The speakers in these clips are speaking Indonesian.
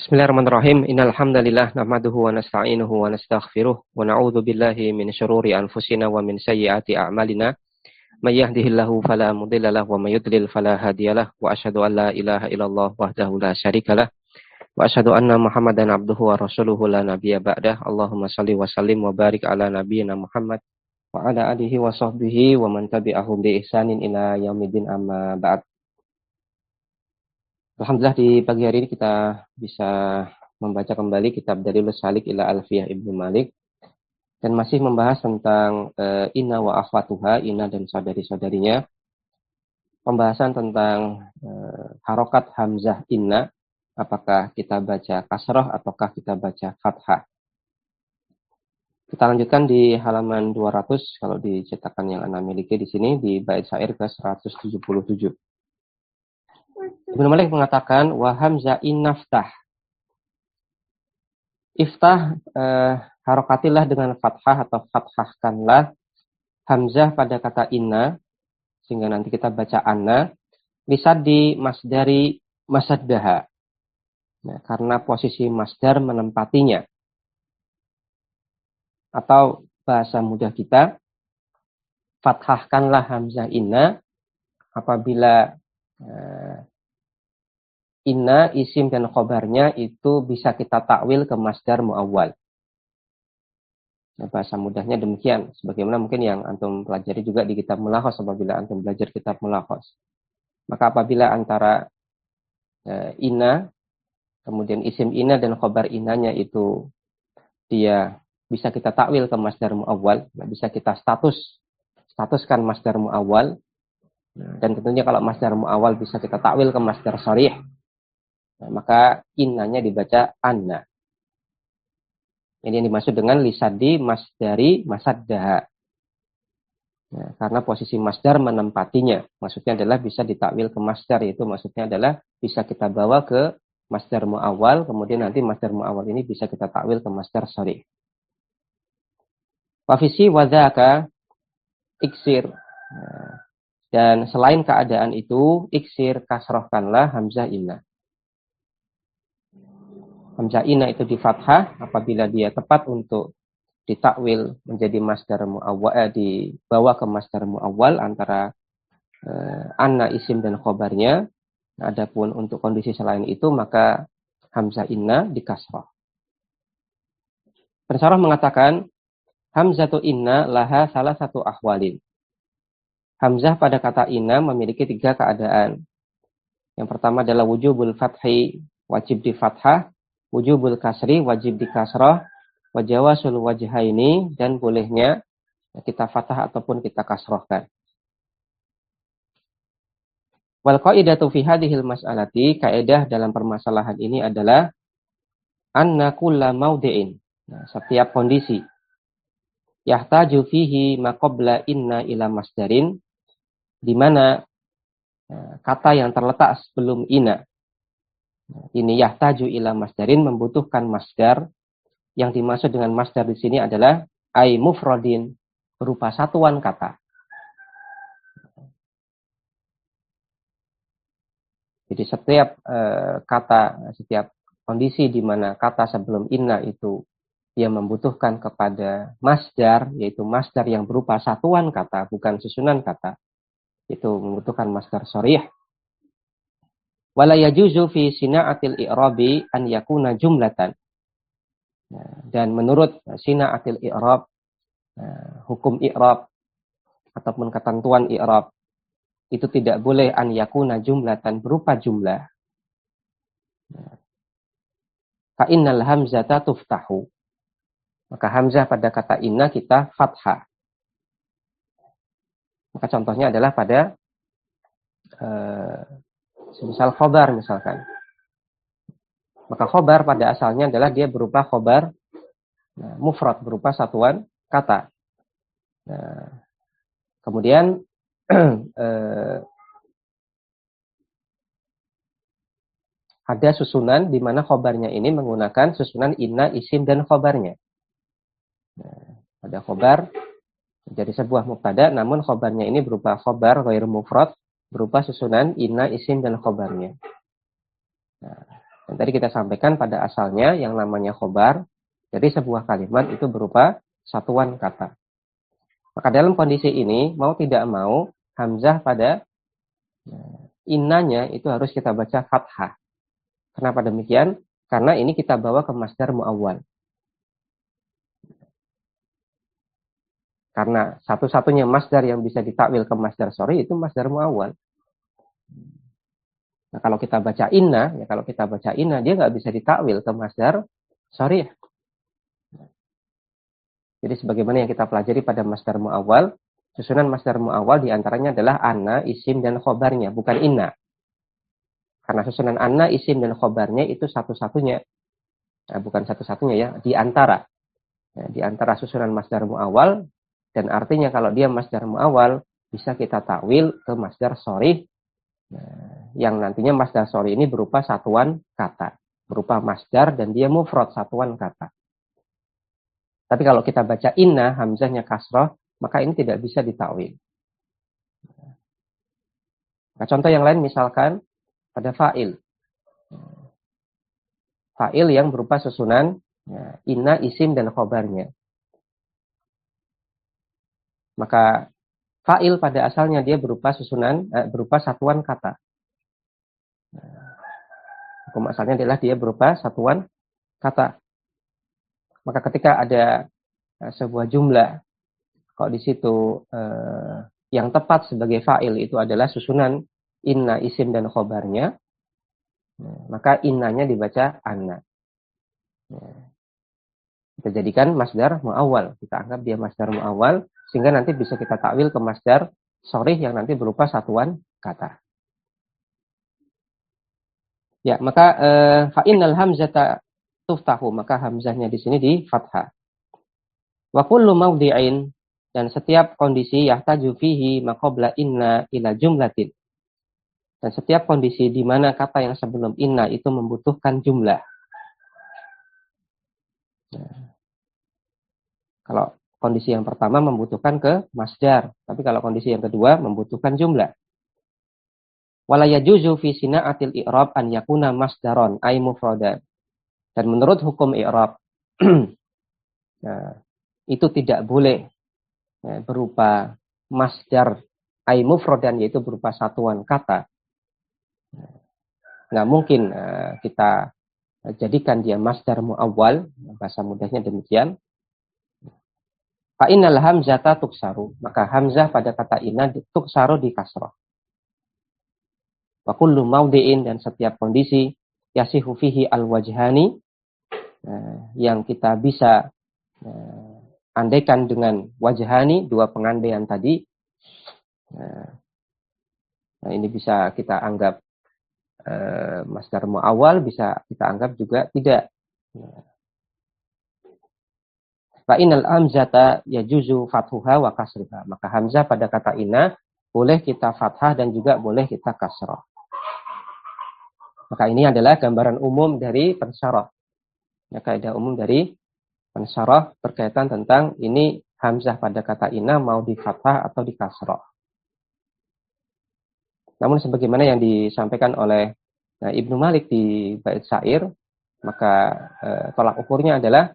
Bismillahirrahmanirrahim. Innal hamdalillah nahmaduhu wa nasta'inuhu wa nastaghfiruh wa na'udzu billahi min syururi anfusina wa min sayyiati a'malina. May yahdihillahu fala mudilla lahu wa may yudlil fala hadiyalah wa asyhadu an la ilaha illallah wahdahu la syarikalah wa asyhadu anna Muhammadan abduhu wa rasuluhu la nabiyya ba'dah. Allahumma shalli wa sallim wa barik ala nabiyyina Muhammad wa ala alihi wa sahbihi wa man tabi'ahum bi ihsanin ila yaumiddin amma ba'd. Alhamdulillah di pagi hari ini kita bisa membaca kembali kitab Dalilus Salik ila Alfiyah Ibnu Malik dan masih membahas tentang inna wa akhwatuha, inna dan saudari-saudarinya. Pembahasan tentang harokat hamzah inna, apakah kita baca kasroh ataukah kita baca fathah. Kita lanjutkan di halaman 200 kalau di cetakan yang Anda miliki di sini di bait syair ke 177. Ibnu Malik mengatakan wa hamzah innaftah. Iftah harokatilah dengan fathah atau fathahkanlah hamzah pada kata inna sehingga nanti kita baca anna lisaddi masdari masaddaha. Nah, karena posisi masdar menempatinya. Atau bahasa mudah kita fathahkanlah hamzah inna apabila inna, isim dan khobarnya itu bisa kita takwil ke masdar muawwal. Nah, bahasa mudahnya demikian. Sebagaimana mungkin yang antum pelajari juga di kitab Mulakhos apabila antum belajar kitab Mulakhos. Maka apabila antara inna, kemudian isim inna dan khobar innanya itu dia bisa kita takwil ke masdar muawwal, bisa kita statuskan masdar muawwal. Dan tentunya kalau masdar muawwal bisa kita takwil ke masdar sharih. Nah, maka innanya dibaca anna. Ini yang dimaksud dengan lisadi masdari masaddaha. Nah, karena posisi masdar menempatinya. Maksudnya adalah bisa ditakwil ke masdar. Yaitu maksudnya adalah bisa kita bawa ke masdar muawwal. Kemudian nanti masdar muawwal ini bisa kita takwil ke masdar sharih. Wafisi wadhaka iksir. Nah, dan selain keadaan itu, iksir kasrohkanlah hamzah inna. Hamzah inna itu di fathah apabila dia tepat untuk ditakwil menjadi masdar muawwal, dibawa ke masdar muawwal antara anna isim dan khobarnya. Adapun untuk kondisi selain itu maka hamzah inna di kasrah. Pensyarah mengatakan hamzatu inna laha salah satu ahwalin. Hamzah pada kata inna memiliki 3 keadaan. Yang pertama adalah wujubul fathi, wajib di fathah. Wujubul kasri, wajib di kasrah, wajawasul wajhaini, dan bolehnya kita fathah ataupun kita kasrohkan. Wal qaidatu fi hadhil mas'alati, kaidah dalam permasalahan ini adalah anna kulla maudi'in. Nah, setiap kondisi yahtaju fihi ma qabla inna ila masdarin, di mana kata yang terletak sebelum inna ini yahtaju ila masdarin membutuhkan masdar. Yang dimaksud dengan masdar di sini adalah ai mufradin berupa satuan kata. Jadi setiap setiap kondisi di mana kata sebelum inna itu dia membutuhkan kepada masdar, yaitu masdar yang berupa satuan kata, bukan susunan kata, itu membutuhkan masdar sharih. Wala yajuzu fi sina'atil i'rabi an yakuna jumlatan. Dan menurut sina'atil i'rab, hukum i'rab ataupun ketentuan i'rab, itu tidak boleh an yakuna jumlatan berupa jumlah. Fa innal hamzata tuftahu. Maka hamzah pada kata inna kita fathah. Maka contohnya adalah pada misal khobar misalkan. Maka khobar pada asalnya adalah dia berupa khobar mufrad, berupa satuan kata. Kemudian ada susunan di mana khobarnya ini menggunakan susunan inna, isim, dan khobarnya. Ada khobar jadi sebuah mubtada, namun khobarnya ini berupa khobar ghair mufrad, berupa susunan inna, isim, dan khobarnya. Nah, Dan tadi kita sampaikan pada asalnya yang namanya khobar dari sebuah kalimat itu berupa satuan kata. Maka dalam kondisi ini, mau tidak mau, hamzah pada innanya itu harus kita baca fathah. Kenapa demikian? Karena ini kita bawa ke masdar mu'awwal. Karena satu-satunya masdar yang bisa ditakwil ke masdar sori itu masdar mu'awwal. Nah, kalau kita baca inna, dia nggak bisa ditakwil ke masdar sori. Jadi sebagaimana yang kita pelajari pada masdar mu'awwal, susunan masdar mu'awwal diantaranya adalah anna, isim, dan khobarnya, bukan inna. Karena susunan anna, isim, dan khobarnya itu satu-satunya. Nah, bukan satu-satunya ya, di antara. Nah, di antara susunan masdar mu'awwal, dan artinya kalau dia masdar mu'awwal, bisa kita takwil ke masdar sori. Nah, yang nantinya masdar sori ini berupa satuan kata. Berupa masdar dan dia mufrad, satuan kata. Tapi kalau kita baca inna, hamzahnya kasroh, maka ini tidak bisa ditakwil. Nah, contoh yang lain misalkan pada fa'il. Fa'il yang berupa susunan inna, isim, dan khobarnya. Maka fa'il pada asalnya dia berupa susunan, berupa satuan kata. Hukum asalnya adalah dia berupa satuan kata. Maka ketika ada sebuah jumlah, kalau di situ yang tepat sebagai fa'il itu adalah susunan inna, isim, dan khobarnya, maka innanya dibaca anna. Kita jadikan masdar mu'awwal. Kita anggap dia masdar mu'awwal, sehingga nanti bisa kita takwil ke masdar sorih yang nanti berupa satuan kata. Ya, maka fa'innal hamzata tuftahu, maka hamzahnya di sini di fathah. Wa kullu mawdi'in, dan setiap kondisi yahtaju fihi maqabla inna ila jumlatin. Dan setiap kondisi di mana kata yang sebelum inna itu membutuhkan jumlah. Nah, kalau kondisi yang pertama membutuhkan ke masdar, tapi kalau kondisi yang kedua membutuhkan jumlah. Wala yajuzu fi sina'atil i'rab an yakuna masdaron ay mufradan. Dan menurut hukum i'rab, nah, itu tidak boleh berupa masdar ay mufradan, yaitu berupa satuan kata. Nggak mungkin kita jadikan dia masdar mu'awwal, bahasa mudahnya demikian. Fa innal hamzata tuksaru, maka hamzah pada kata inna tuksaru di kasrah. Wa kullu mawdi'in, dan setiap kondisi yasihu fihi al-wajhani, yang kita bisa andaikan dengan wajhani, dua pengandaian tadi. Nah, ini bisa kita anggap masdar mu'awwal, bisa kita anggap juga tidak. Fa innal hamzata yajuzu fathuha wa kasruha, maka hamzah pada kata inna boleh kita fathah dan juga boleh kita kasrah. Maka ini adalah gambaran umum dari pensyarah. Ya, kaidah umum dari pensyarah berkaitan tentang ini hamzah pada kata inna mau di fathah atau di kasrah. Namun sebagaimana yang disampaikan oleh Ibnu Malik di bait syair, maka tolak ukurnya adalah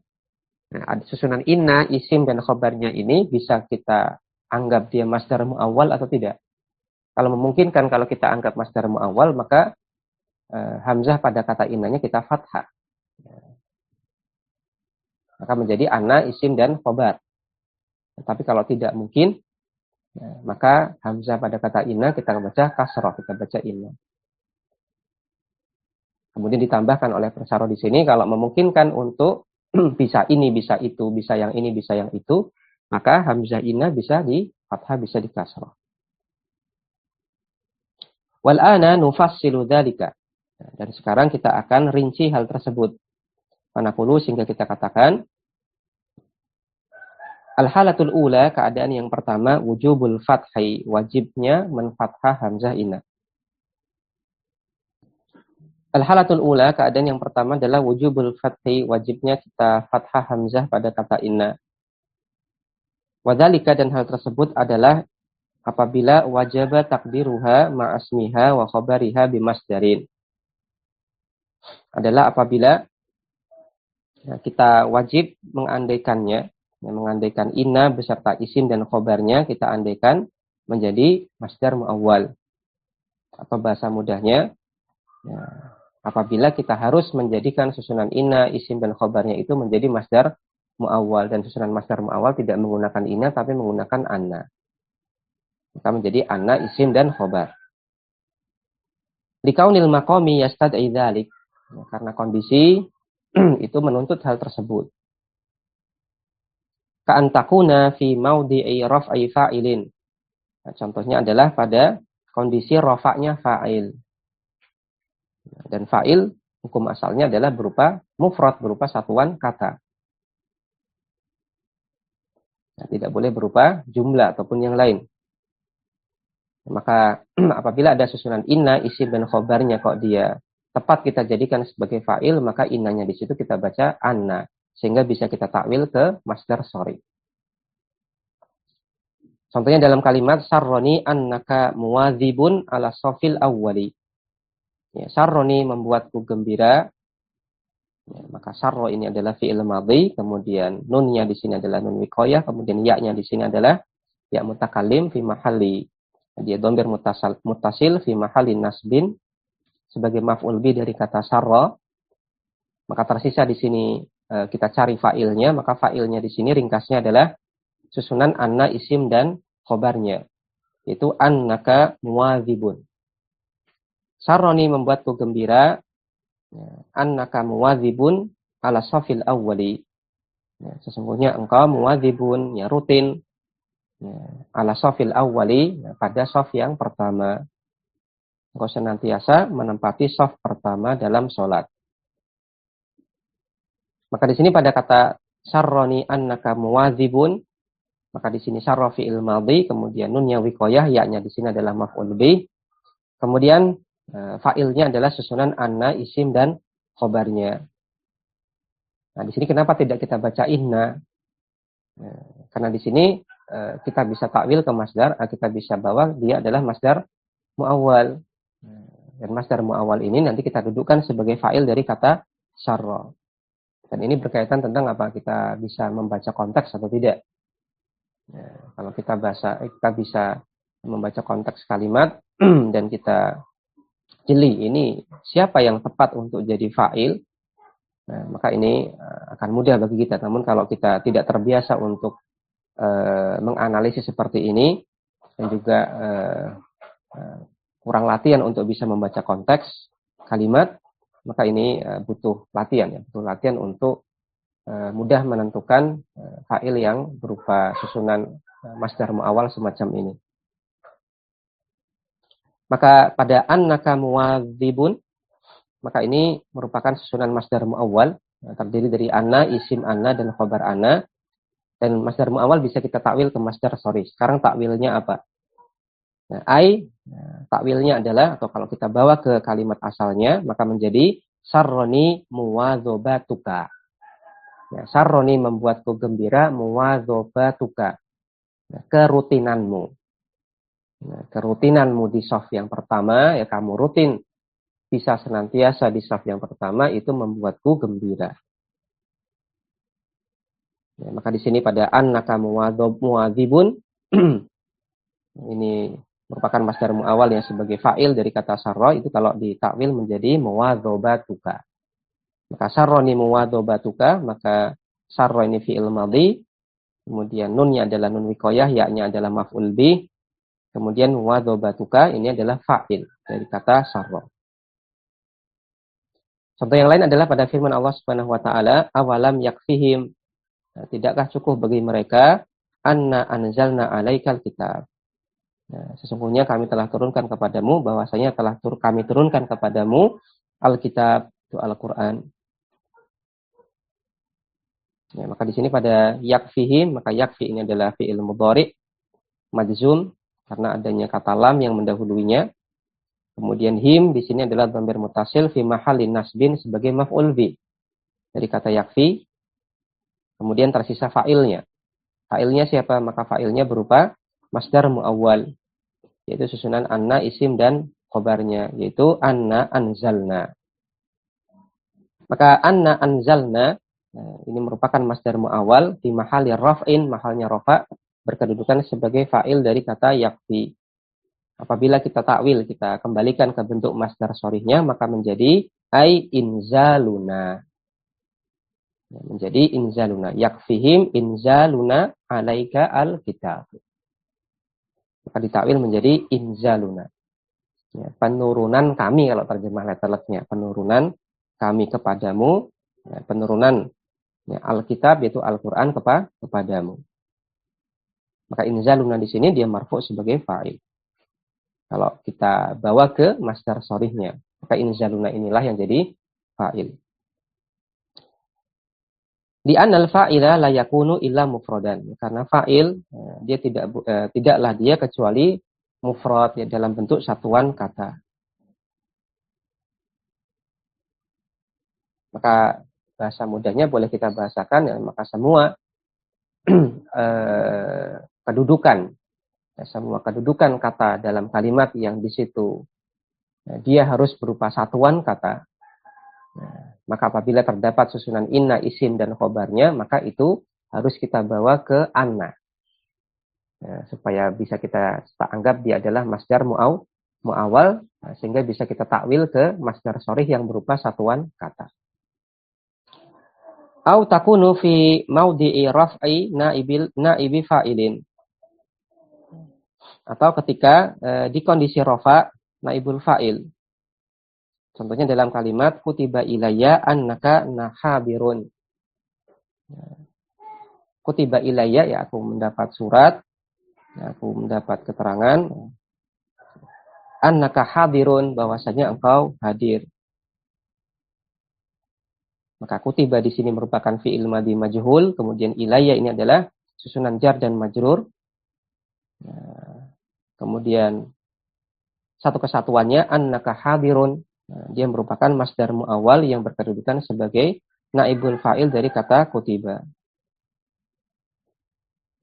susunan inna, isim, dan khobarnya ini bisa kita anggap dia masdar mu'awwal atau tidak. Kalau memungkinkan, kalau kita anggap masdar mu'awwal, maka hamzah pada kata innanya kita fathah. Maka menjadi anna, isim, dan khobar. Tapi kalau tidak mungkin, maka hamzah pada kata inna kita baca kasroh, kita baca inna. Kemudian ditambahkan oleh pensyarah di sini, kalau memungkinkan untuk bisa ini, bisa itu, bisa yang ini, bisa yang itu, maka hamzah inna bisa di fathah, bisa di kasroh. Wal ana nufassilu dzalika. Dan sekarang kita akan rinci hal tersebut. Panaqulu, sehingga kita katakan al-halatul ula, keadaan yang pertama, wujubul fathhi, wajibnya menfathah hamzah inna. Al-halatul ula, keadaan yang pertama adalah wujubul fathhi, wajibnya kita fathah hamzah pada kata inna. Wadzalika, dan hal tersebut adalah apabila wajaba takdiruha ma'asmiha wa khabariha bimasdarin. adalah apabila kita wajib mengandaikannya, mengandaikan inna beserta isim dan khobarnya, kita andaikan menjadi masdar muawwal. Atau bahasa mudahnya, apabila kita harus menjadikan susunan inna, isim dan khobarnya itu menjadi masdar muawwal, dan susunan masdar muawwal tidak menggunakan inna tapi menggunakan anna. Maka menjadi anna, isim dan khobar. Likaunil maqami yastad'i dzalik. Karena kondisi itu menuntut hal tersebut. Ka'an takuna fi maudi'i raf'i fa'ilin. Nah, contohnya adalah pada kondisi rafa'nya fa'il. Dan fa'il hukum asalnya adalah berupa mufrad, berupa satuan kata. Nah, tidak boleh berupa jumlah ataupun yang lain. Maka apabila ada susunan inna, isim dan khobarnya kok dia tepat kita jadikan sebagai fa'il, maka innanya di situ kita baca anna, sehingga bisa kita takwil ke masdar sori. Contohnya dalam kalimat sarroni annaka muwadzibun ala sofil awwali. Ya, sarroni membuatku gembira. Ya, maka sarro ini adalah fi'il madhi, kemudian nunnya di sini adalah nun wiqayah, kemudian ya-nya di sini adalah ya mutakallim fi mahalli. Dia dhamir muttasil fi mahalli nasbin sebagai maf'ul bi dari kata sarra. Maka tersisa di sini kita cari fa'ilnya, maka fa'ilnya di sini ringkasnya adalah susunan anna, isim dan khobarnya, yaitu annaka muwadzibun. Sarroni membuatku gembira, annaka muwadzibun ala safil awwali. Ya, sesungguhnya engkau muwadzibun, ya rutin, ya, ala safil awwali, ya, pada saf yang pertama. Engkau senantiasa menempati saf pertama dalam sholat. Maka di sini pada kata sarroni annaka muwadzibun, maka di sini sarra fi'il madhi, kemudian nunnya wiqayah, ya-nya di sini adalah maf'ul bih. Kemudian fa'ilnya adalah susunan anna, isim dan khobarnya. Nah, di sini kenapa tidak kita baca inna? Karena di sini kita bisa takwil ke masdar, kita bisa bawa dia adalah masdar muawwal. Dan masdar muawwal ini nanti kita dudukkan sebagai fa'il dari kata sarra. Dan ini berkaitan tentang apa kita bisa membaca konteks atau tidak. Kalau kita bisa membaca konteks kalimat dan kita jeli ini siapa yang tepat untuk jadi fa'il, maka ini akan mudah bagi kita. Namun kalau kita tidak terbiasa untuk menganalisis seperti ini dan juga kurang latihan untuk bisa membaca konteks kalimat, maka ini butuh latihan, butuh latihan untuk mudah menentukan fa'il yang berupa susunan masdar muawwal semacam ini. Maka pada annaka muwadzibun, maka ini merupakan susunan masdar muawwal, terdiri dari anna, isim anna dan khobar anna. Dan masdar muawwal bisa kita takwil ke masdar sori. Sekarang takwilnya apa? Nah, takwilnya adalah, atau kalau kita bawa ke kalimat asalnya, maka menjadi sarroni muwadzobatuka. Ya, sarroni membuatku gembira, muwadzobatuka. Nah, kerutinanmu. Nah, kerutinanmu di shaf yang pertama, ya kamu rutin bisa senantiasa di shaf yang pertama, itu membuatku gembira. Ya, maka di sini pada annaka muwadzibun ini merupakan masdar muawwal yang sebagai fa'il dari kata sarra, itu kalau ditakwil menjadi muwadzobatuka. Maka sarroni muwadzobatuka, maka sarra ini fi'il madhi, kemudian nunnya adalah nun wiqayah, ya-nya adalah maf'ul bih, kemudian muwadzobatuka ini adalah fa'il dari kata sarra. Contoh yang lain adalah pada firman Allah Subhanahu wa taala, awalam yakfihim, nah, tidakkah cukup bagi mereka anna anzalna alaikal kitab. Nah, sesungguhnya kami telah turunkan kepadamu, bahwasanya kami turunkan kepadamu Alkitab, itu Al-Quran. Ya, maka di sini pada yakfihim, maka yakfi ini adalah fi'il mudhari majzum karena adanya kata lam yang mendahuluinya. Kemudian him di sini adalah dhamir muttasil fi mahallin nasbin sebagai maf'ul bi dari kata yakfi. Kemudian tersisa fa'ilnya. Fa'ilnya siapa? Maka fa'ilnya berupa masdar muawwal, yaitu susunan anna, isim dan khobarnya, yaitu anna anzalna. Maka anna anzalna ini merupakan masdar muawwal di mahali raf'in, mahalnya rafa, berkedudukan sebagai fa'il dari kata yakfi. Apabila kita takwil, kita kembalikan ke bentuk masdar sorihnya, maka menjadi ai inzaluna. Menjadi inzaluna. Yakfihim inzaluna alaika al-kitab. Maka ditakwil menjadi inzaluna. Ya, penurunan kami kalau terjemah letterless-nya. Penurunan kami kepadamu. Ya, penurunan ya, Alkitab yaitu Al-Quran kepadamu. Maka inzaluna di sini dia marfu sebagai fa'il. Kalau kita bawa ke masdar sorihnya, maka inzaluna inilah yang jadi fa'il. Di anal fa'ila la yakunu illa mufradan. Karena fa'il dia tidaklah dia kecuali mufrad ya, dalam bentuk satuan kata. Maka bahasa mudahnya boleh kita bahasakan ya, maka semua kedudukan ya, semua kedudukan kata dalam kalimat yang di situ ya, dia harus berupa satuan kata. Nah, maka apabila terdapat susunan inna, isim dan khobarnya, maka itu harus kita bawa ke anna. Ya, supaya bisa kita anggap dia adalah masdar mu'awal, nah, sehingga bisa kita takwil ke masdar sorih yang berupa satuan kata. Au takunu fi maudhi'i raf'i naibi fa'ilin. Atau ketika di kondisi rafa naibul fa'il. Contohnya dalam kalimat kutiba ilayya annaka nahabirun. Kutiba ilayya ya aku mendapat surat, ya, aku mendapat keterangan annaka hadirun bahwasanya engkau hadir. Maka kutiba di sini merupakan fi'il madhi majhul, kemudian ilayya ini adalah susunan jar dan majrur. Nah, kemudian satu kesatuannya annaka hadirun. Nah, dia merupakan masdar mu'awwal yang berkedudukan sebagai naibul fa'il dari kata kutiba.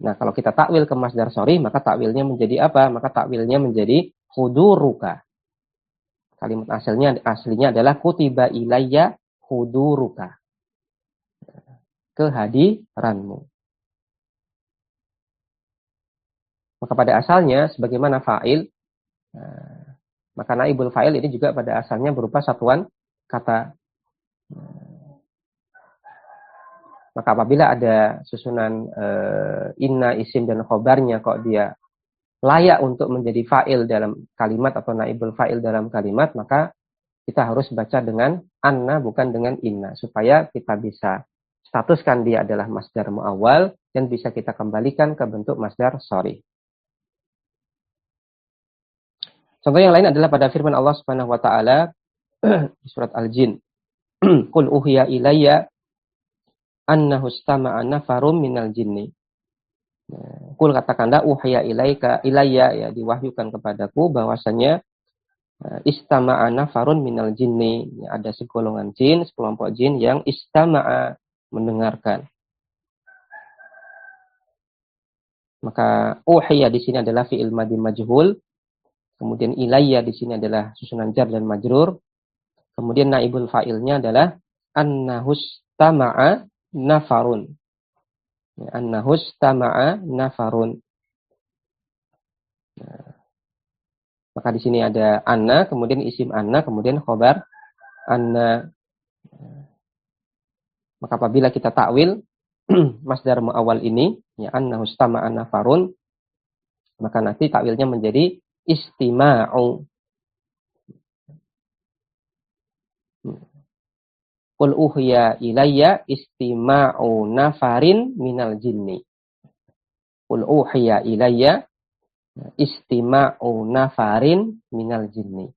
Nah, kalau kita takwil ke masdar sorih, maka takwilnya menjadi apa? Maka takwilnya menjadi huduruka. Kalimat aslinya adalah kutiba ilayya huduruka. Kehadiranmu. Maka pada asalnya, sebagaimana fa'il, maka naibul fa'il ini juga pada asalnya berupa satuan kata. Maka apabila ada susunan inna, isim, dan khobarnya kok dia layak untuk menjadi fa'il dalam kalimat atau naibul fa'il dalam kalimat, maka kita harus baca dengan anna bukan dengan inna. Supaya kita bisa statuskan dia adalah masdar mu'awwal dan bisa kita kembalikan ke bentuk masdar sorih. Contoh yang lain adalah pada firman Allah Subhanahu wa taala di surat Al-Jin. Qul uhiya ilayya annahu istama'a nafarum minal jinni. Qul katakanlah uhiya ilayya ya diwahyukan kepadaku bahwasanya istama'a nafarun minal jinni. Ya, ada segolongan jin, sekelompok jin yang istama'a mendengarkan. Maka uhiya di sini adalah fi'il madhi majhul. Kemudian ilayya di sini adalah susunan jar dan majrur. Kemudian naibul fa'ilnya adalah annahustama'a nafarun. Annahustama'a nafarun. Nah, maka di sini ada anna, kemudian isim anna, kemudian khobar anna. Maka apabila kita takwil masdar mu'awwal ini, ya annahustama'a nafarun, maka nanti takwilnya menjadi istima'u. Qul uhiya ilayya istima'u nafarin minal jinni. Qul uhiya ilayya istima'u nafarin minal jinni.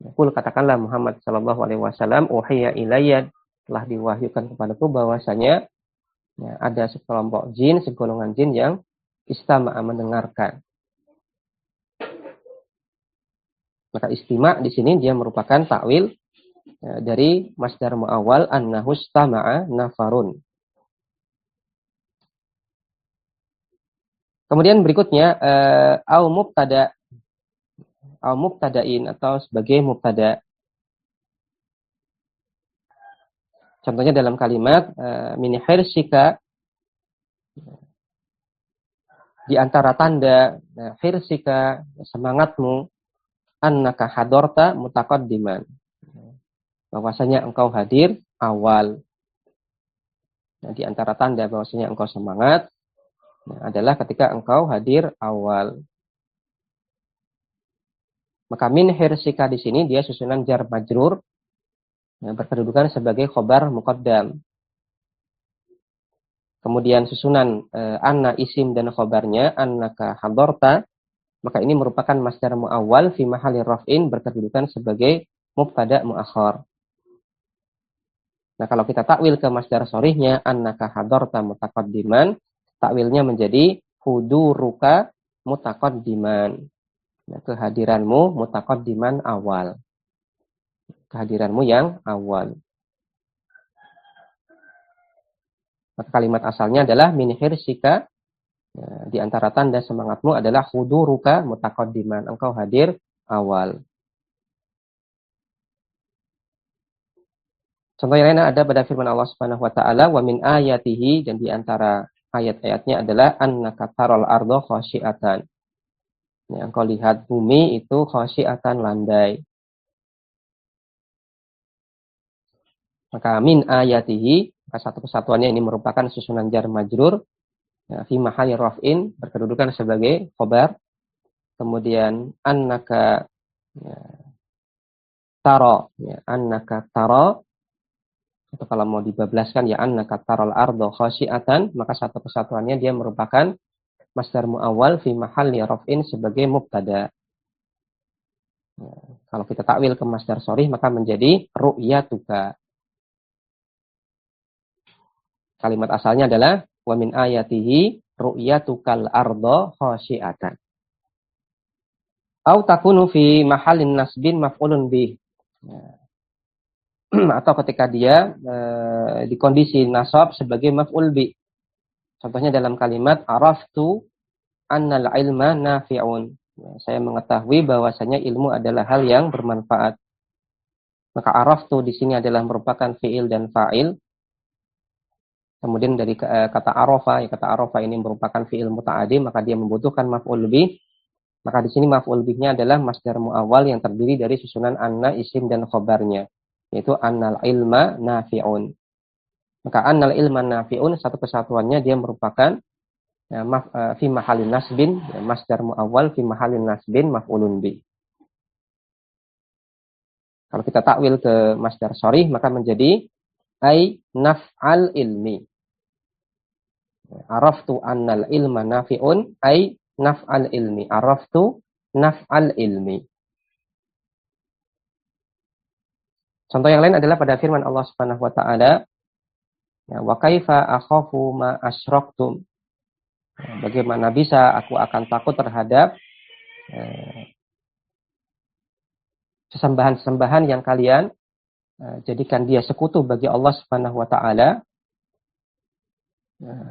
Qul katakanlah Muhammad sallallahu alaihi wasallam uhiya ilayya telah diwahyukan kepadaku bahwasanya ya, ada sekelompok jin, segolongan jin yang istama'a mendengarkan. Maka istima' di sini dia merupakan takwil dari masdar mu'awwal annahustama'a nafarun. Kemudian berikutnya au mubtada'in atau sebagai mubtada. Contohnya dalam kalimat min hirsika, di antara tanda hirsika, semangatmu, annaka hadorta mutaqaddiman, bahwasanya engkau hadir awal. Nah, di antara tanda bahwasanya engkau semangat adalah ketika engkau hadir awal. Maka min hirsika di sini dia susunan jar majrur, berkedudukan sebagai khobar muqaddam. Kemudian susunan anna isim dan khobarnya annaka hadorta, maka ini merupakan masdar muawwal fi mahalli raf'in, berkedudukan sebagai mubtada muakhar. Nah, kalau kita takwil ke masdar sharihnya annaka hadorta mutaqaddiman, takwilnya menjadi huduruka mutaqaddiman. Nah, kehadiranmu mutaqaddiman awal. Kehadiranmu yang awal. Maka kalimat asalnya adalah min hirsika. Nah, di antara tanda semangatmu adalah huduruka mutaqaddiman. Engkau hadir awal. Contoh yang lain ada pada firman Allah Subhanahu wa taala, wa min ayatihi, dan di antara ayat-ayatnya adalah annaka taral ardo khasyiatan. Ya, engkau lihat bumi itu khasyiatan, landai. Maka min ayatihi, maka satu kesatuannya ini merupakan susunan jar majrur, ya, fi mahalli raf'in, berkedudukan sebagai khobar. Kemudian annaka taro, ya, annaka taro, atau kalau mau dibablaskan ya annaka taral ardo khasyiatan, maka satu kesatuannya dia merupakan masdar muawwal fi mahalli raf'in sebagai mubtada. Ya, kalau kita takwil ke masdar sharih maka menjadi ru'yatuka. Kalimat asalnya adalah wa min ayatihi ru'yatukal ardo khasyiatan. Au takunu fi mahallin nasbin maf'ulun bih. Ya. Atau ketika dia di kondisi nasab sebagai maf'ul bi. Contohnya dalam kalimat araftu annal ilma nafi'un. Ya, saya mengetahui bahwasanya ilmu adalah hal yang bermanfaat. Maka araftu di sini adalah merupakan fi'il dan fa'il. Kemudian dari kata arafa, ya, kata arafa ini merupakan fi'il muta'addi, maka dia membutuhkan maf'ul bi. Maka di sini maf'ul bihnya adalah masdar muawwal yang terdiri dari susunan anna, isim dan khobarnya, yaitu annal ilma nafi'un. Maka annal ilma nafi'un, satu kesatuannya dia merupakan ya, fi mahalin nasbin, ya, masdar muawwal fi mahalin nasbin maf'ulun bi. Kalau kita takwil ke masdar sharih maka menjadi ai naf'al ilmi. Araftu annal ilma nafi'un ai naf'al ilmi. Araftu naf'al ilmi. Contoh yang lain adalah pada firman Allah Subhanahu wa taala, ya, wa kaifa akhafu ma asyraktum. Bagaimana bisa aku akan takut terhadap sesembahan-sesembahan yang kalian jadikan dia sekutu bagi Allah Subhanahu wa taala.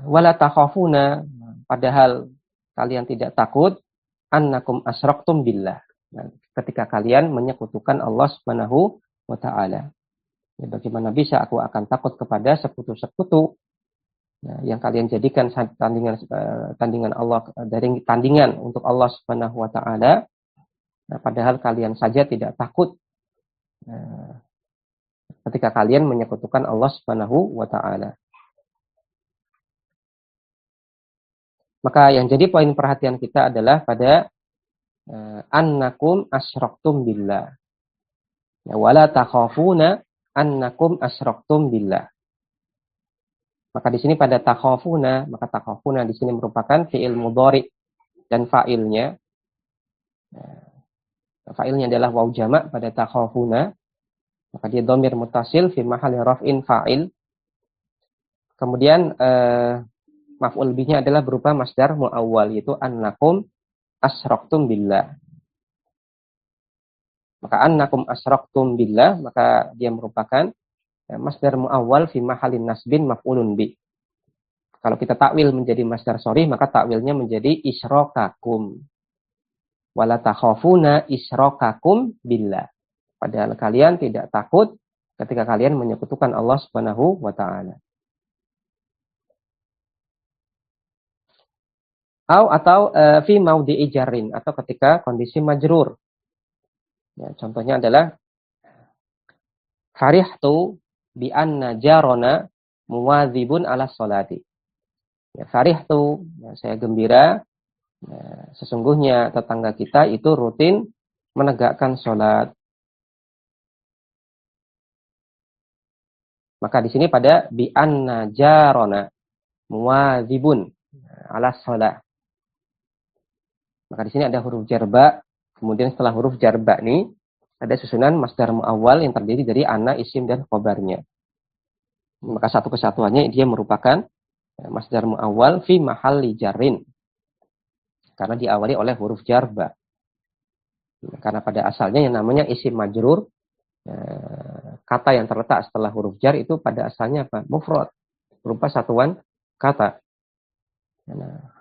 Wala takhafuna, padahal kalian tidak takut annakum asyraktum billah. Ketika kalian menyekutukan Allah Subhanahu wa ta'ala. Ya, bagaimana bisa aku akan takut kepada sekutu-sekutu yang kalian jadikan tandingan Allah, dari tandingan untuk Allah Subhanahu wa ta'ala. Nah, padahal kalian saja tidak takut ketika kalian menyekutukan Allah Subhanahu wa ta'ala. Maka yang jadi poin perhatian kita adalah pada annakum asyraktum billah. Ya, wala takhafuna annakum asyraktum billah. Maka di sini pada takhafuna, maka takhafuna di sini merupakan fi'il mudhari dan fa'ilnya. Fa'ilnya adalah waw jama' pada takhafuna. Maka dia dhamir muttasil fi mahalli raf'in fa'il. Kemudian maf'ul bihnya adalah berupa masdar muawwal, yaitu annakum asyraktum billah. Maka annakum asyraktum billah, maka dia merupakan masdar muawwal fi mahalin nasbin maf'ulun bi. Kalau kita takwil menjadi masdar sharih, maka takwilnya menjadi isyrakakum. Wala takhafuna isyrakakum billah. Padahal kalian tidak takut ketika kalian menyekutukan Allah Subhanahu wa taala. Atau fi maudhi'i jarrin, atau ketika kondisi majrur. Ya, contohnya adalah farihtu bi anna jarona muwadzibun ala sholati. Ya, farihtu, ya, saya gembira, ya, sesungguhnya tetangga kita itu rutin menegakkan sholat. Maka di sini pada bi anna jarona muwadzibun ala sholat. Maka di sini ada huruf jar ba, kemudian setelah huruf jar ba ini ada susunan masdar muawwal yang terdiri dari ana, isim, dan khobarnya. Maka satu kesatuannya dia merupakan masdar muawwal fi mahalli jarrin. Karena diawali oleh huruf jar ba. Karena pada asalnya yang namanya isim majrur, kata yang terletak setelah huruf jar itu pada asalnya apa? Mufrad, berupa satuan kata. Nah,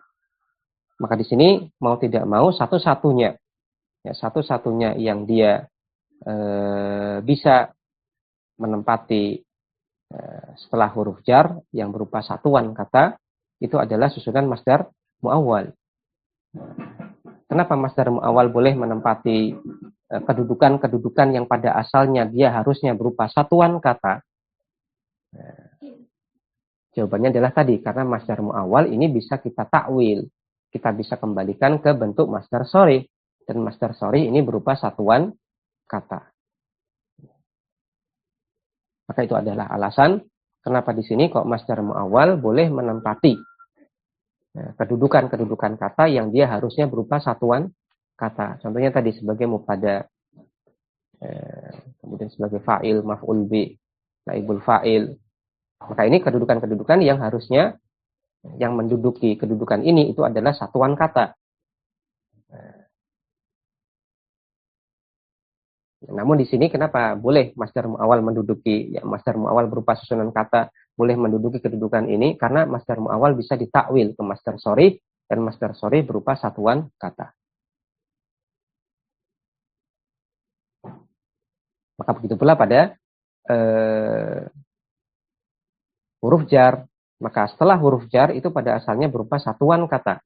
maka di sini mau tidak mau satu-satunya yang dia bisa menempati setelah huruf jar yang berupa satuan kata itu adalah susunan masdar muawwal. Kenapa masdar muawwal boleh menempati kedudukan yang pada asalnya dia harusnya berupa satuan kata? Jawabannya adalah tadi, karena masdar muawwal ini bisa kita takwil. Kita bisa kembalikan ke bentuk masdar sharih, dan masdar sharih ini berupa satuan kata. Maka itu adalah alasan kenapa di sini kok masdar muawwal boleh menempati kedudukan kata yang dia harusnya berupa satuan kata. Contohnya tadi sebagai mubtada, kemudian sebagai fa'il, maf'ul bi, naibul fa'il. Maka ini kedudukan yang harusnya yang menduduki kedudukan ini itu adalah satuan kata. Namun di sini kenapa boleh masdar muawwal menduduki, ya masdar muawwal berupa susunan kata boleh menduduki kedudukan ini? Karena masdar muawwal bisa ditakwil ke masdar sharih, dan masdar sharih berupa satuan kata. Maka begitu pula pada huruf jar. Maka setelah huruf jar itu pada asalnya berupa satuan kata.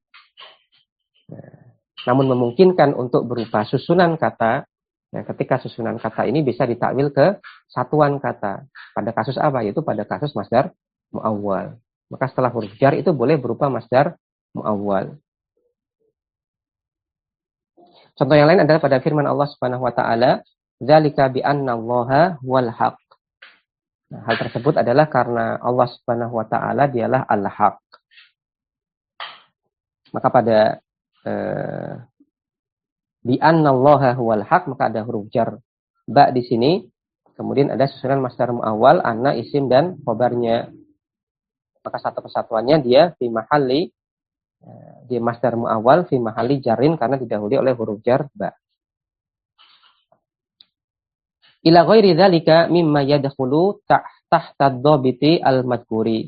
Namun memungkinkan untuk berupa susunan kata, ya, ketika susunan kata ini bisa ditakwil ke satuan kata. Pada kasus apa? Yaitu pada kasus masdar muawwal. Maka setelah huruf jar itu boleh berupa masdar muawwal. Contoh yang lain adalah pada firman Allah Subhanahu wa taala, "Dzalika bi annallaha huwal haq." Nah, hal tersebut adalah karena Allah Subhanahu wa taala dialah Al-Haq. Maka pada bi annallaha huwal haq, maka ada huruf jar ba di sini. Kemudian ada susunan masdar muawwal anna, isim, dan khobarnya. Maka satu kesatuannya dia fi mahalli, dia masdar muawwal fi mahalli jarrin karena didahului oleh huruf jar ba. Ila ghairi dzalika mimma yadkhulu tahta dhabiti al-madhkuri.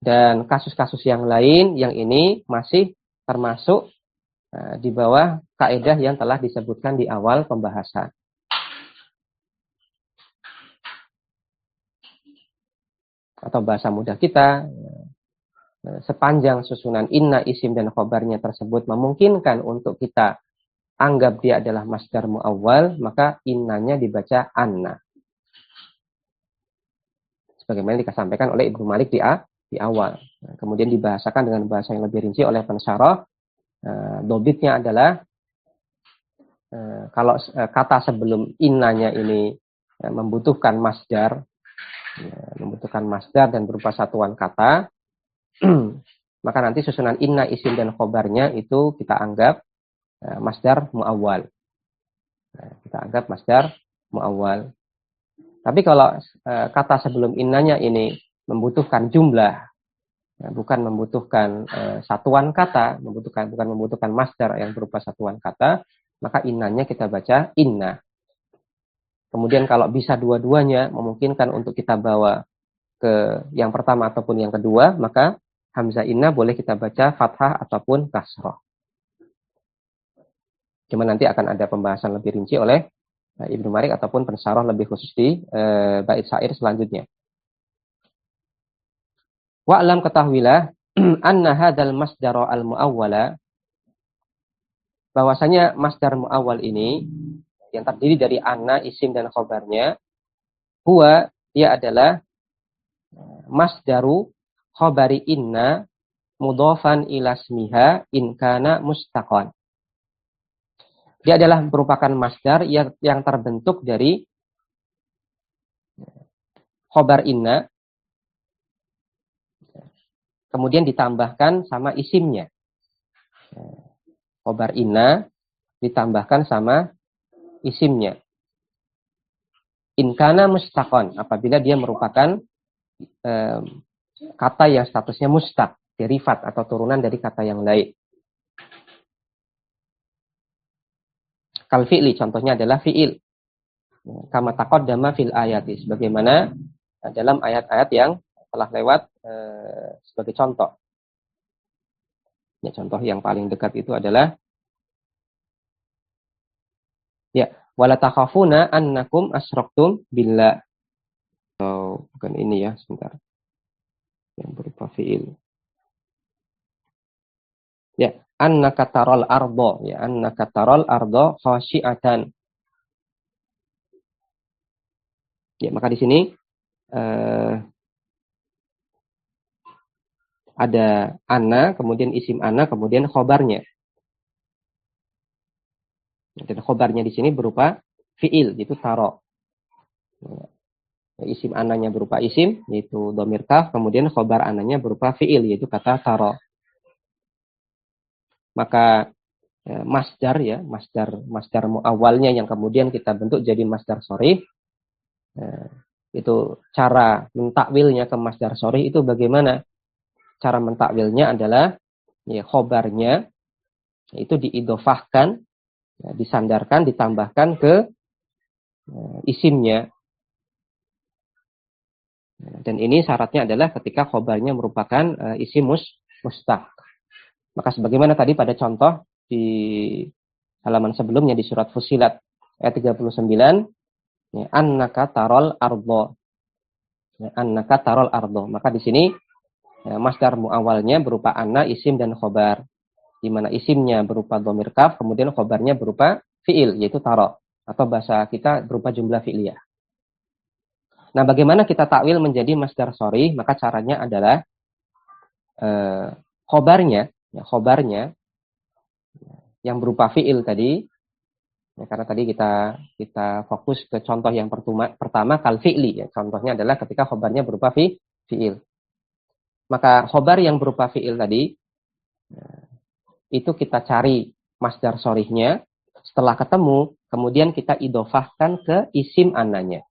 Dan kasus-kasus yang lain yang ini masih termasuk di bawah kaidah yang telah disebutkan di awal pembahasan. Atau bahasa mudah kita, sepanjang susunan inna, isim, dan khobarnya tersebut memungkinkan untuk kita anggap dia adalah masdar muawwal, maka innanya dibaca anna. Sebagaimana disampaikan oleh Ibnu Malik di awal. Kemudian dibahasakan dengan bahasa yang lebih rinci oleh pensyarah. Dobitnya adalah kalau kata sebelum innanya ini membutuhkan masdar dan berupa satuan kata, maka nanti susunan inna, isim, dan khobarnya itu kita anggap masdar muawwal. Kita anggap masdar muawwal. Tapi kalau kata sebelum innanya ini membutuhkan jumlah, bukan membutuhkan satuan kata, bukan membutuhkan masdar yang berupa satuan kata, maka innanya kita baca inna. Kemudian kalau bisa dua-duanya memungkinkan untuk kita bawa ke yang pertama ataupun yang kedua, maka hamzah inna boleh kita baca fathah ataupun kasroh. Cuma nanti akan ada pembahasan lebih rinci oleh Ibnu Malik ataupun pensyarah lebih khusus di bait syair selanjutnya. Wa'lam ketahuilah anna hadzal masdara al-muawwala, bahwasanya masdar muawwal ini yang terdiri dari anna, isim dan khabarnya, huwa, dia adalah masdaru khabari inna mudhafan ila ismiha in kana mustaqan. Dia adalah merupakan masdar yang terbentuk dari khabar inna, kemudian ditambahkan sama isimnya. Khabar inna ditambahkan sama isimnya. In kana mustaqan, apabila dia merupakan kata yang statusnya mustaq, derivat atau turunan dari kata yang lain. Kal fi'li, contohnya adalah fi'il. Kama taqaddama fil ayati, sebagaimana dalam ayat-ayat yang telah lewat sebagai contoh. Ya, contoh yang paling dekat itu adalah ya, wala takhafuna annakum asyraktum billah. Oh, bukan ini ya, sebentar. Yang berupa fi'il. Ya, annaka taral ardo, ya, annaka taral ardo khashi'atan. Ya, maka di sini ada anna, kemudian isim anna, kemudian khobarnya. Dan khobarnya di sini berupa fi'il, yaitu taro. Isim ananya berupa isim, yaitu dhamir kaf, kemudian khobar ananya berupa fi'il, yaitu kata taro. Maka masdar ya, masdar muawwalnya yang kemudian kita bentuk jadi masdar sharih, itu cara mentakwilnya ke masdar sharih itu bagaimana? Cara mentakwilnya adalah ya, khobarnya itu diidofahkan, ya, disandarkan, ditambahkan ke isimnya. Dan ini syaratnya adalah ketika khobarnya merupakan isim mustaq. Maka sebagaimana tadi pada contoh di halaman sebelumnya di surat Fussilat ayat 39, ya, annaka tarol ardo. Ya, annaka tarol ardo. Maka di sini ya, masdar muawalnya berupa anna, isim dan khobar. Di mana isimnya berupa dhamir kaf, kemudian khobarnya berupa fi'il, yaitu taro. Atau bahasa kita berupa jumlah fi'liyah. Nah, bagaimana kita takwil menjadi masdar sharih? Maka caranya adalah khobarnya, ya, khobarnya yang berupa fi'il tadi, ya, karena tadi kita fokus ke contoh yang pertama kal fi'li, ya. Contohnya adalah ketika khobarnya berupa fi'il. Maka khobar yang berupa fi'il tadi, itu kita cari masdar sharihnya. Setelah ketemu, kemudian kita idofahkan ke isim ananya.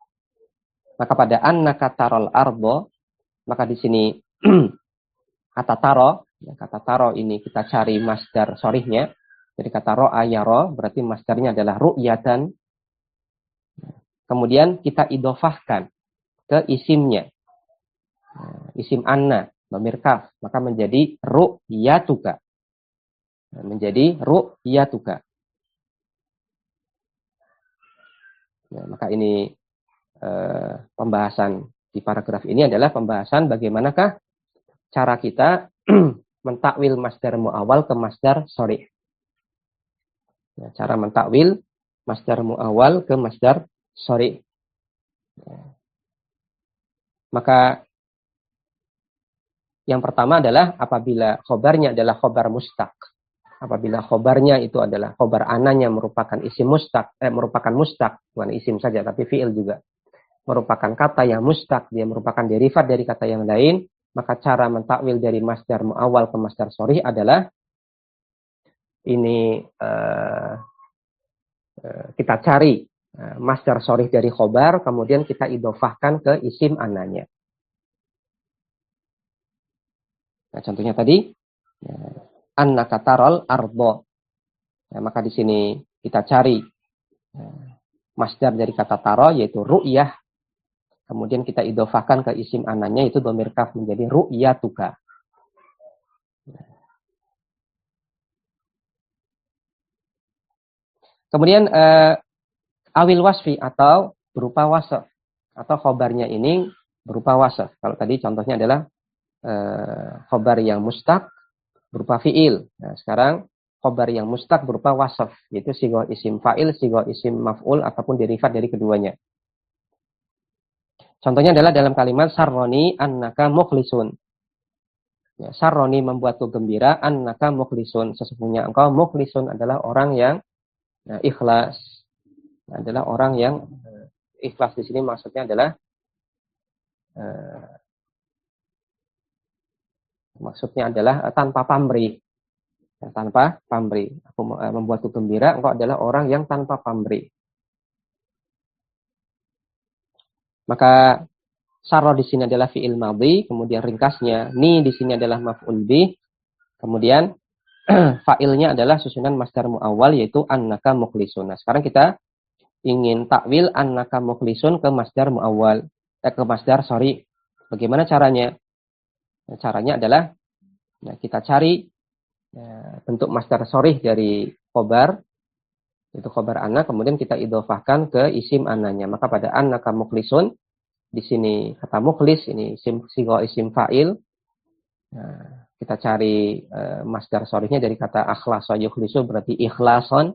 Maka pada annaka tarol ardo, maka di sini kata taro ini kita cari masdar sharihnya. Jadi kata ro'a yaro berarti masdarnya adalah ru'yatan. Kemudian kita idofahkan ke isimnya. Isim anna, dhamir kaf, maka menjadi ru'yatuka. Menjadi ru'yatuka. Nah, maka ini pembahasan di paragraf ini adalah pembahasan bagaimanakah cara kita mentakwil masdar muawwal ke masdar sharih. Ya, cara mentakwil masdar muawwal ke masdar sharih. Ya. Maka yang pertama adalah apabila khobarnya adalah khobar mustaq. Apabila khobarnya itu adalah khobar ananya merupakan isim mustaq, merupakan mustaq, bukan isim saja tapi fi'il juga. Merupakan kata yang mustaq, dia merupakan derivat dari kata yang lain, maka cara mentakwil dari masdar muawwal ke masdar sharih adalah ini kita cari masdar sharih dari khobar, kemudian kita idofahkan ke isim ananya. Nah, contohnya tadi annaka tarol ardo. Nah, maka di sini kita cari masdar dari kata taro yaitu ru'yah. Kemudian kita idofahkan ke isim ananya itu dhamir kaf menjadi ru'yatuka. Kemudian awil wasfi atau berupa wasaf, atau khobarnya ini berupa wasaf. Kalau tadi contohnya adalah khobar yang mustaq berupa fiil. Nah, sekarang khobar yang mustaq berupa wasaf, yaitu sigoh isim fa'il, sigoh isim maf'ul, ataupun derivat dari keduanya. Contohnya adalah dalam kalimat sarroni annaka mukhlisun. Ya, sarroni membuatku gembira, annaka mukhlisun. Sesungguhnya engkau mukhlisun adalah orang yang ikhlas. Adalah orang yang ikhlas di sini maksudnya adalah tanpa pamrih. Tanpa pamrih. Aku membuatku gembira, engkau adalah orang yang tanpa pamrih. Maka sarro di sini adalah fi'il madhi, kemudian ringkasnya ni di sini adalah maf'ul bih, kemudian fa'ilnya adalah susunan masdar muawwal yaitu annaka mukhlisun. Nah, sekarang kita ingin takwil annaka mukhlisun ke masdar muawwal, Bagaimana caranya? Nah, caranya adalah kita cari bentuk masdar sorry dari khobar, itu khobar anna, kemudian kita idhofahkan ke isim ananya. Maka pada annaka mukhlisun di sini kata mukhlis ini isim fa'il. Nah, kita cari masdar sorihnya dari kata akhlasa yukhlisu berarti ikhlason.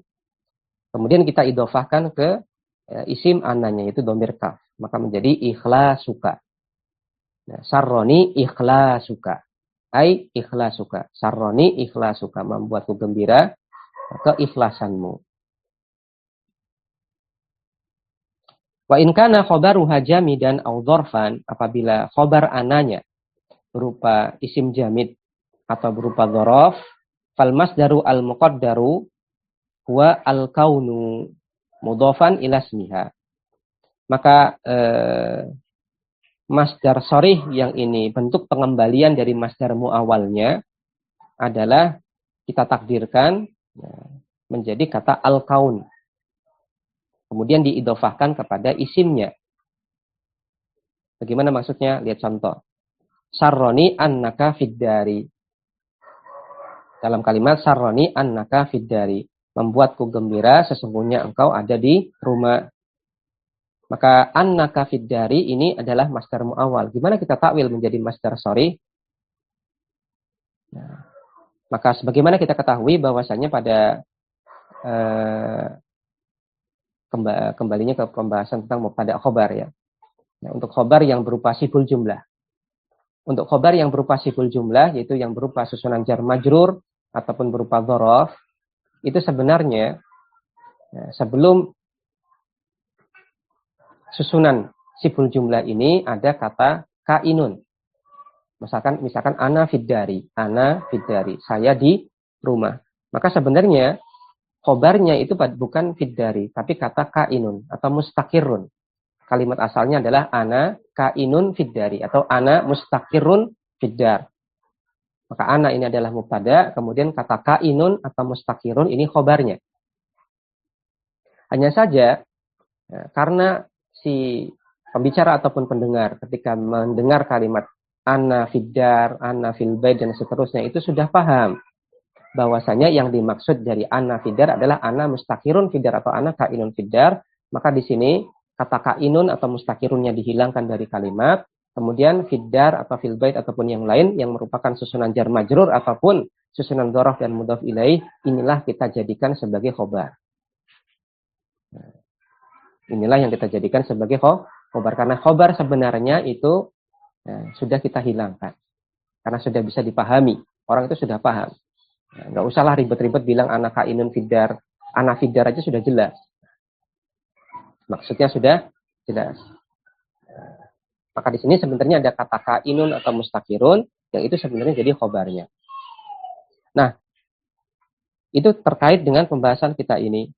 Kemudian kita idhofahkan ke isim ananya yaitu dhamir kaf. Maka menjadi ikhlasuka. Nah, sarroni ikhlasuka. Ai ikhlasuka. Sarroni ikhlasuka, membuatku gembira keikhlasanmu. Wa in kana khobaruha jamidan au dzarfan, apabila khobar ananya berupa isim jamid atau berupa dzaraf, fal masdaru al muqaddaru huwa al kaunu mudhafan ila ismiha. Maka masdar sharih yang ini bentuk pengembalian dari masdar muawalnya adalah kita takdirkan menjadi kata al kaun. Kemudian diidhofahkan kepada isimnya. Bagaimana maksudnya? Lihat contoh. Sarroni annaka fiddari. Dalam kalimat sarroni annaka fiddari. Membuatku gembira, sesungguhnya engkau ada di rumah. Maka annaka fiddari ini adalah masdar muawwal. Gimana kita takwil menjadi masdar sharih? Nah, maka sebagaimana kita ketahui bahwasanya pada kembalinya ke pembahasan tentang mubtada khobar ya. Nah, untuk khobar yang berupa siful jumlah. Untuk khobar yang berupa siful jumlah, yaitu yang berupa susunan jar majrur ataupun berupa dzaraf, itu sebenarnya sebelum susunan siful jumlah ini ada kata kainun. Misalkan ana fiddari, saya di rumah. Maka sebenarnya khobarnya itu bukan fiddari, tapi kata kainun atau mustaqirrun. Kalimat asalnya adalah ana kainun fiddari atau ana mustaqirrun fiddar. Maka ana ini adalah mubtada, kemudian kata kainun atau mustaqirrun ini khobarnya. Hanya saja karena si pembicara ataupun pendengar ketika mendengar kalimat ana fiddar, ana fil bait dan seterusnya itu sudah paham bahwasanya yang dimaksud dari ana fiddar adalah ana mustaqirun fiddar atau ana kainun fiddar. Maka di sini kata kainun atau mustaqirunnya dihilangkan dari kalimat, kemudian fiddar atau fil bait ataupun yang lain yang merupakan susunan jar majrur ataupun susunan dzaraf dan mudhaf ilaih, inilah kita jadikan sebagai khobar. Inilah yang kita jadikan sebagai khobar, karena khobar sebenarnya itu sudah kita hilangkan karena sudah bisa dipahami, orang itu sudah paham. Nggak usahlah ribet-ribet bilang anak kainun fiddar. Anak fiddar aja sudah jelas. Maksudnya sudah jelas. Maka di sini sebenarnya ada kata kainun atau mustaqirun yang itu sebenarnya jadi khobarnya. Nah, itu terkait dengan pembahasan kita ini.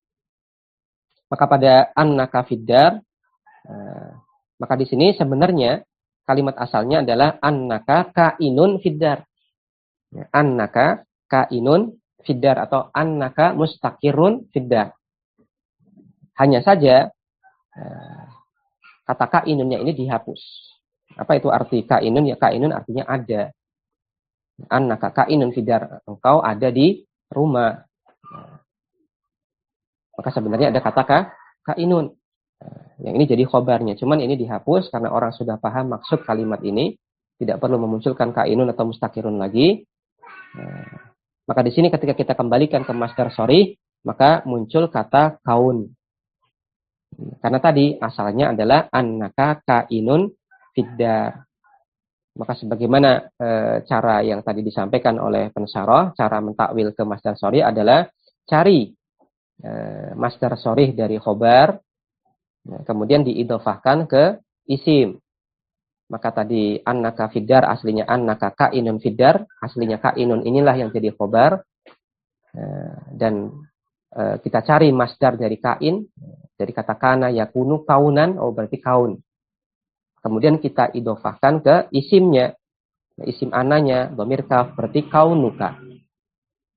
Maka pada annaka fiddar, maka di sini sebenarnya kalimat asalnya adalah annaka kainun fiddar. Annaka kainun fiddar atau annaka mustaqirun fiddar. Hanya saja kata kainunnya ini dihapus. Apa itu arti kainun? Ya kainun artinya ada. Annaka kainun fiddar, engkau ada di rumah. Maka sebenarnya ada kata kainun. Yang ini jadi khobarnya. Cuman ini dihapus karena orang sudah paham maksud kalimat ini. Tidak perlu memunculkan kainun atau mustakirun lagi. Maka di sini ketika kita kembalikan ke masdar sorih, maka muncul kata kaun. Karena tadi asalnya adalah annaka kainun fiddar. Maka sebagaimana cara yang tadi disampaikan oleh pensyarah, cara mentakwil ke masdar sorih adalah cari masdar sorih dari khobar, kemudian diidofahkan ke isim. Maka tadi annaka fiddar aslinya annaka kainun fiddar, aslinya kainun inilah yang jadi khobar. Dan kita cari masdar dari kain, dari kata kana yakunu kaunan, berarti kaun. Kemudian kita idofahkan ke isimnya, isim ananya, dhamir kaf, berarti kaunuka.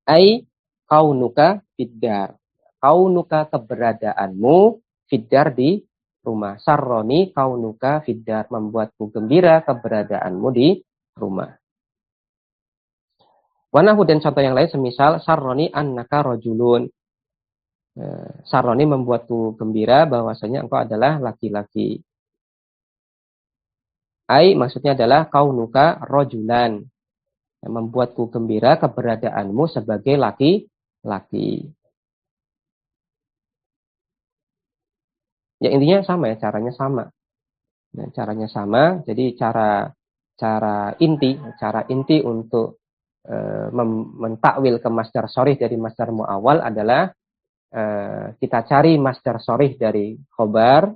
Ai kaunuka fiddar. Kaunuka keberadaanmu fiddar di rumah. Sarroni kaunuka fiddar, membuatku gembira keberadaanmu di rumah. Wanahu dan contoh yang lain semisal sarroni annaka rajulun. Sarroni membuatku gembira bahwasanya engkau adalah laki-laki. Ai maksudnya adalah kaunuka rajulan. Membuatku gembira keberadaanmu sebagai laki-laki. Ya intinya sama ya, caranya sama. Nah, caranya sama. Jadi cara inti untuk mentakwil ke masdar sorih dari masdar muawwal adalah kita cari masdar sorih dari khobar,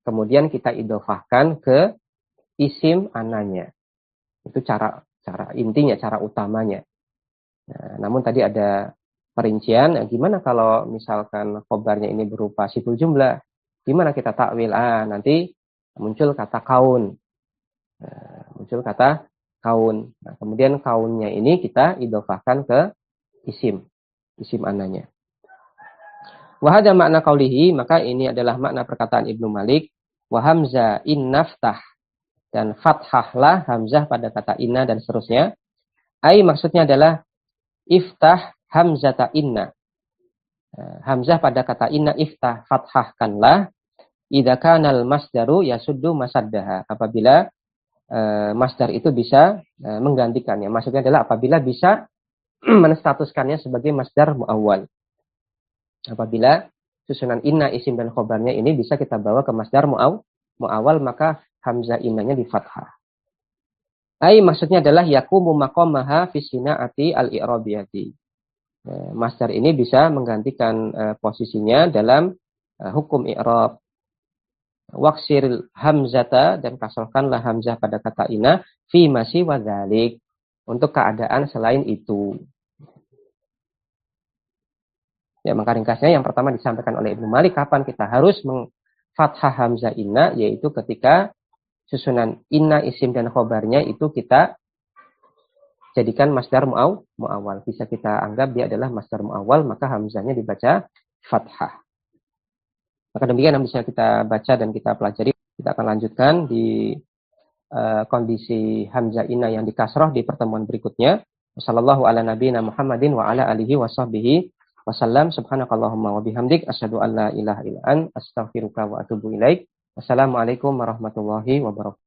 kemudian kita idofahkan ke isim ananya. Itu cara intinya, cara utamanya. Nah, namun tadi ada perincian, gimana kalau misalkan khobarnya ini berupa siful jumlah? Gimana kita takwil? Nanti muncul kata kaun. Muncul kata kaun. Nah, kemudian kaunnya ini kita idofahkan ke isim ananya. Wahada makna kaulihi, maka ini adalah makna perkataan Ibnu Malik. Wa hamzah in naftah, dan fathahlah hamzah pada kata inna dan seterusnya. Ai maksudnya adalah iftah hamzata inna. Hamzah pada kata inna iftah, fathahkanlah. Idza kanal masdaru yasuddu masaddaha. Apabila masdar itu bisa menggantikannya. Maksudnya adalah apabila bisa menstatuskannya sebagai masdar muawwal. Apabila susunan inna, isim dan khobarnya ini bisa kita bawa ke masdar muawwal, maka hamzah innanya di fathah. Ai maksudnya adalah yaqumu maqamaha fi sina'ati al-i'rabiyati. Masdar ini bisa menggantikan posisinya dalam hukum i'rab. Waksir hamzata, dan kasrohkanlah hamzah pada kata inna fi masih wadzalik, untuk keadaan selain itu. Ya, maka ringkasnya yang pertama disampaikan oleh Ibnu Malik, kapan kita harus mengfathah hamzah inna, yaitu ketika susunan inna, isim dan khobarnya itu kita jadikan masdar muawwal. Bisa kita anggap dia adalah masdar muawwal, maka hamzahnya dibaca fathah. Maka demikian yang bisa kita baca dan kita pelajari. Kita akan lanjutkan di kondisi hamzah inna yang dikasroh di pertemuan berikutnya. Wassallallahu ala nabiyina Muhammadin wa ala alihi wa sahbihi wasallam. Subhanakallahumma wa bihamdik asyhadu an la ilaha illa anta astaghfiruka wa atubu ilaik. Wassalamualaikum warahmatullahi wabarakatuh.